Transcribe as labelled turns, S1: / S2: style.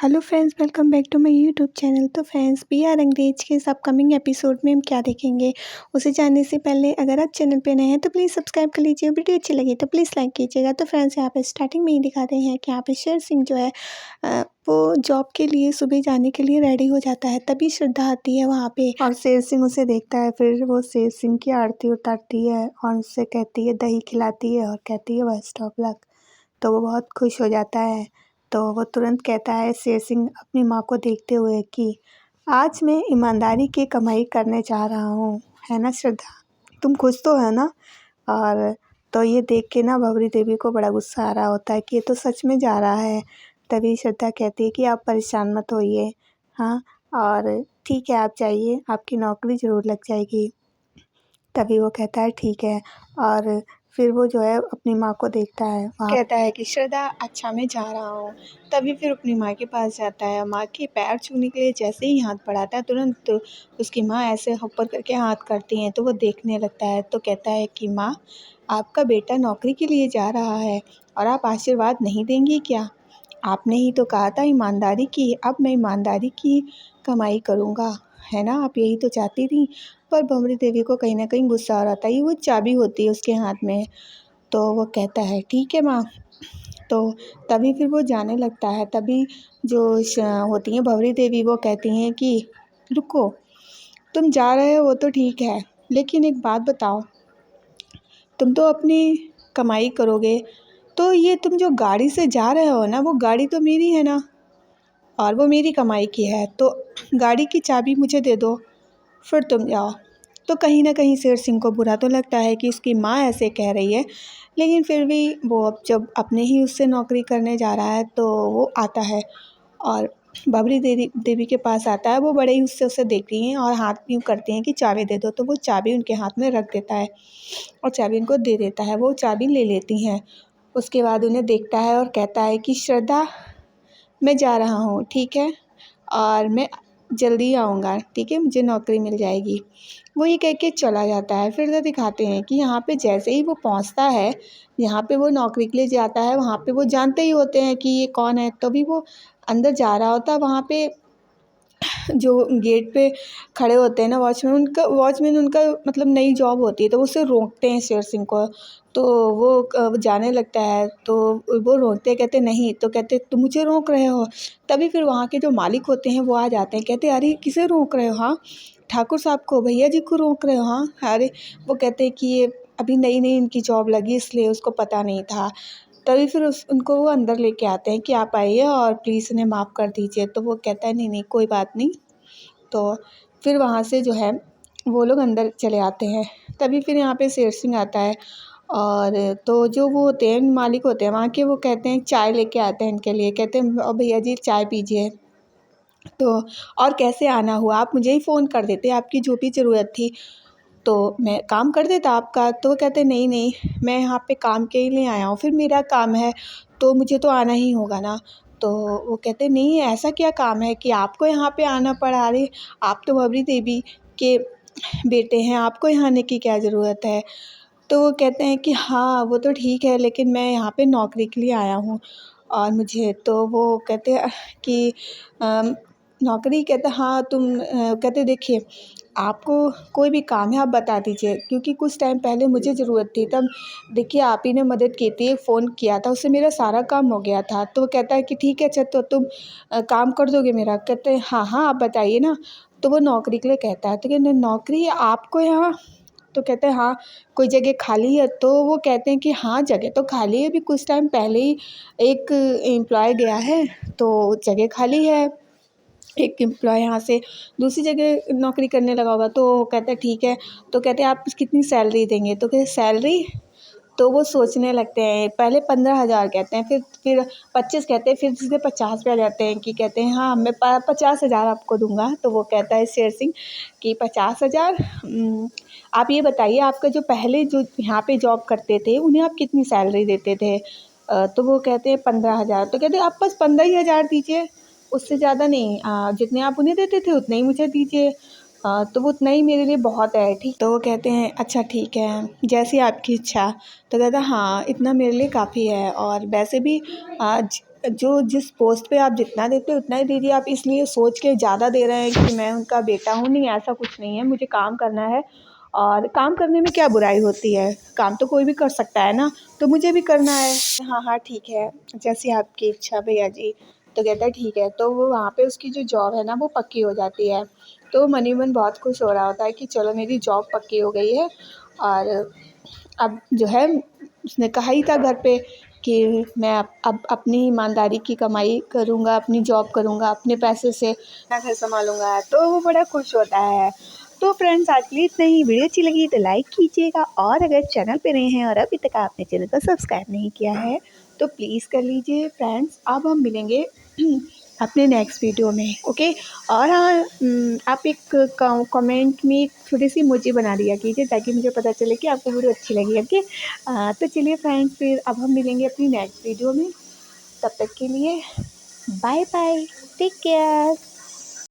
S1: Hello friends, welcome back to my YouTube channel. तो friends, B R अंग्रेज के इस अपकमिंग एपिसोड में हम क्या देखेंगे उसे जानने से पहले अगर आप चैनल पे नए हैं तो प्लीज़ सब्सक्राइब कर लीजिए। वीडियो अच्छी लगी तो प्लीज़ लाइक कीजिएगा। तो फ्रेंड्स, यहाँ पे स्टार्टिंग में ही दिखाते हैं कि यहाँ पे शेर सिंह जो है वो जॉब के लिए सुबह जाने के लिए रेडी हो जाता है। तभी श्रद्धा आती है वहाँ पे और शेर सिंह उसे देखता है। फिर वो शेर सिंह की आरती उतारती है और उससे कहती है, दही खिलाती है और कहती है बेस्ट ऑफ लक। तो वो बहुत खुश हो जाता है। तो वो तुरंत कहता है शेर सिंह अपनी माँ को देखते हुए कि आज मैं ईमानदारी की कमाई करने जा रहा हूँ, है ना श्रद्धा, तुम खुश तो है ना। और तो ये देख के ना भंवरी देवी को बड़ा गुस्सा आ रहा होता है कि ये तो सच में जा रहा है। तभी श्रद्धा कहती है कि आप परेशान मत होइए, हाँ, और ठीक है आप जाइए, आपकी नौकरी ज़रूर लग जाएगी। तभी वो कहता है ठीक है। और फिर वो जो है अपनी माँ को देखता है, वहाँ कहता है कि श्रद्धा अच्छा मैं जा रहा हूँ। तभी फिर अपनी माँ के पास जाता है। माँ के पैर छूने के लिए जैसे ही हाथ बढ़ाता है तुरंत तो उसकी माँ ऐसे ऊपर करके हाथ करती हैं। तो वो देखने लगता है तो कहता है कि माँ, आपका बेटा नौकरी के लिए जा रहा है और आप आशीर्वाद नहीं देंगी क्या? आपने ही तो कहा था ईमानदारी की, अब मैं ईमानदारी की कमाई करूँगा, है ना, आप यही तो चाहती थी। पर भंवरी देवी को कहीं न कहीं गुस्सा आ रहा था। ये वो चाबी होती है उसके हाथ में। तो वो कहता है ठीक है माँ। तो तभी फिर वो जाने लगता है। तभी जो होती हैं भंवरी देवी, वो कहती हैं कि रुको, तुम जा रहे हो वो तो ठीक है, लेकिन एक बात बताओ, तुम तो अपनी कमाई करोगे, तो ये तुम जो गाड़ी से जा रहे हो ना, वो गाड़ी तो मेरी है ना, और वो मेरी कमाई की है। तो गाड़ी की चाबी मुझे दे दो, फिर तुम जाओ। तो कहीं न कहीं शेर सिंह को बुरा तो लगता है कि उसकी माँ ऐसे कह रही है, लेकिन फिर भी वो अब जब अपने ही उससे नौकरी करने जा रहा है तो वो आता है और भंवरी देवी के पास आता है। वो बड़े ही उससे उसे देखती हैं और हाथ यूँ करती हैं कि चाबी दे दो। तो वो चाबी उनके हाथ में रख देता है और चाबी उनको दे देता है। वो चाबी ले लेती हैं। उसके बाद उन्हें देखता है और कहता है कि श्रद्धा, मैं जा रहा हूँ, ठीक है? और मैं जल्दी आऊँगा, ठीक है? मुझे नौकरी मिल जाएगी। वो ये कह के चला जाता है। फिर तो दिखाते हैं कि यहाँ पे जैसे ही वो पहुँचता है, जहाँ पे वो नौकरी के लिए जाता है, वहाँ पे वो जानते ही होते हैं कि ये कौन है। तभी वो अंदर जा रहा होता है। वहाँ पे जो गेट पे खड़े होते हैं ना वॉचमैन, उनका मतलब नई जॉब होती है, तो उसे रोकते हैं शेर सिंह को। तो वो जाने लगता है तो वो रोकते हैं, कहते नहीं, तो कहते तुम मुझे रोक रहे हो। तभी फिर वहाँ के जो मालिक होते हैं वो आ जाते हैं, कहते अरे किसे रोक रहे हो, हाँ, ठाकुर साहब को, भैया जी को रोक रहे हो, हाँ। अरे वो कहते हैं कि ये अभी नई नई इनकी जॉब लगी इसलिए उसको पता नहीं था। तभी फिर उनको वो अंदर लेके आते हैं कि आप आइए और प्लीज़ इन्हें माफ़ कर दीजिए। तो वो कहता है नहीं नहीं कोई बात नहीं। तो फिर वहाँ से जो है वो लोग अंदर चले आते हैं। तभी फिर यहाँ पे शेर सिंह आता है और तो जो वो होते हैं मालिक होते हैं वहाँ के, वो कहते हैं चाय लेके आते हैं इनके लिए, कहते हैं भैया जी चाय पीजिए। तो और कैसे आना हुआ, आप मुझे ही फ़ोन कर देते, आपकी जो भी ज़रूरत थी तो मैं काम कर देता आपका। तो वो कहते नहीं नहीं, मैं यहाँ पे काम के ही लिए आया हूँ, फिर मेरा काम है तो मुझे तो आना ही होगा ना। तो वो कहते नहीं, ऐसा क्या काम है कि आपको यहाँ पे आना पड़ा? अरे आप तो भंवरी देवी के बेटे हैं, आपको यहाँ आने की क्या ज़रूरत है? तो वो कहते हैं कि हाँ वो तो ठीक है, लेकिन मैं यहाँ पे नौकरी के लिए आया हूँ और मुझे तो वो कहते हैं कि अम, नौकरी, कहते हाँ तुम कहते देखिए, आपको कोई भी काम है आप बता दीजिए, क्योंकि कुछ टाइम पहले मुझे ज़रूरत थी, तब देखिए आप ही ने मदद की थी, फ़ोन किया था, उससे मेरा सारा काम हो गया था। तो वो कहता है कि ठीक है अच्छा, तो तुम काम कर दोगे मेरा? कहते हैं हाँ हाँ आप बताइए ना। तो वो नौकरी के लिए कहता है, तो कहते नौकरी आपको यहाँ? तो कहते हैं हाँ, कोई जगह खाली है? तो वो कहते हैं कि हाँ जगह तो खाली है, अभी कुछ टाइम पहले ही एक एम्प्लॉय गया है तो जगह खाली है। एक एम्प्लॉय यहाँ से दूसरी जगह नौकरी करने लगा होगा। तो कहता है ठीक है। तो कहते हैं आप कितनी सैलरी देंगे? तो कहते सैलरी, तो वो सोचने लगते हैं, पहले 15,000 कहते हैं, फिर 25 कहते हैं, फिर जिसमें 50 पे आ जाते हैं कि कहते हैं हाँ मैं 50,000 आपको दूंगा। तो वो कहता है शेर सिंह कि 50,000, आप ये बताइए आपका जो पहले जो यहाँ पे जॉब करते थे उन्हें आप कितनी सैलरी देते थे? तो वो कहते हैं 15,000। तो कहते हैं आप बस 15 ही हज़ार दीजिए, उससे ज़्यादा नहीं, जितने आप उन्हें देते थे उतने ही मुझे दीजिए। तो वो उतना ही मेरे लिए बहुत है, ठीक। तो वो कहते हैं अच्छा ठीक है, जैसी आपकी इच्छा। तो कहता है हाँ इतना मेरे लिए काफ़ी है, और वैसे भी आज जो जिस पोस्ट पे आप जितना देते हो उतना ही दीजिए। आप इसलिए सोच के ज़्यादा दे रहे हैं कि मैं उनका बेटा हूँ, नहीं ऐसा कुछ नहीं है। मुझे काम करना है और काम करने में क्या बुराई होती है, काम तो कोई भी कर सकता है ना, तो मुझे भी करना है। हाँ हाँ ठीक है, जैसी आपकी इच्छा भैया जी। तो कहता है ठीक है, तो वो वहाँ पे उसकी जो जॉब है ना वो पक्की हो जाती है। तो मनी मन बहुत खुश हो रहा होता है कि चलो मेरी जॉब पक्की हो गई है। और अब जो है उसने कहा ही था घर पे कि मैं अब अपनी ईमानदारी की कमाई करूँगा, अपनी जॉब करूँगा, अपने पैसे से अपना घर संभालूँगा, तो वो बड़ा खुश होता है। तो फ्रेंड्स आज के लिए इतना ही। वीडियो अच्छी लगी तो लाइक कीजिएगा, और अगर चैनल पे नए हैं और अभी तक आपने चैनल को सब्सक्राइब नहीं किया है तो प्लीज़ कर लीजिए फ्रेंड्स। अब हम मिलेंगे अपने नेक्स्ट वीडियो में, ओके। और हाँ, आप एक कमेंट में एक छोटी सी इमोजी बना दिया कीजिए ताकि मुझे पता चले कि आपको वीडियो अच्छी लगी, ओके। तो चलिए फ्रेंड्स, फिर अब हम मिलेंगे अपनी नेक्स्ट वीडियो में। तब तक के लिए बाय बाय, टेक केयर।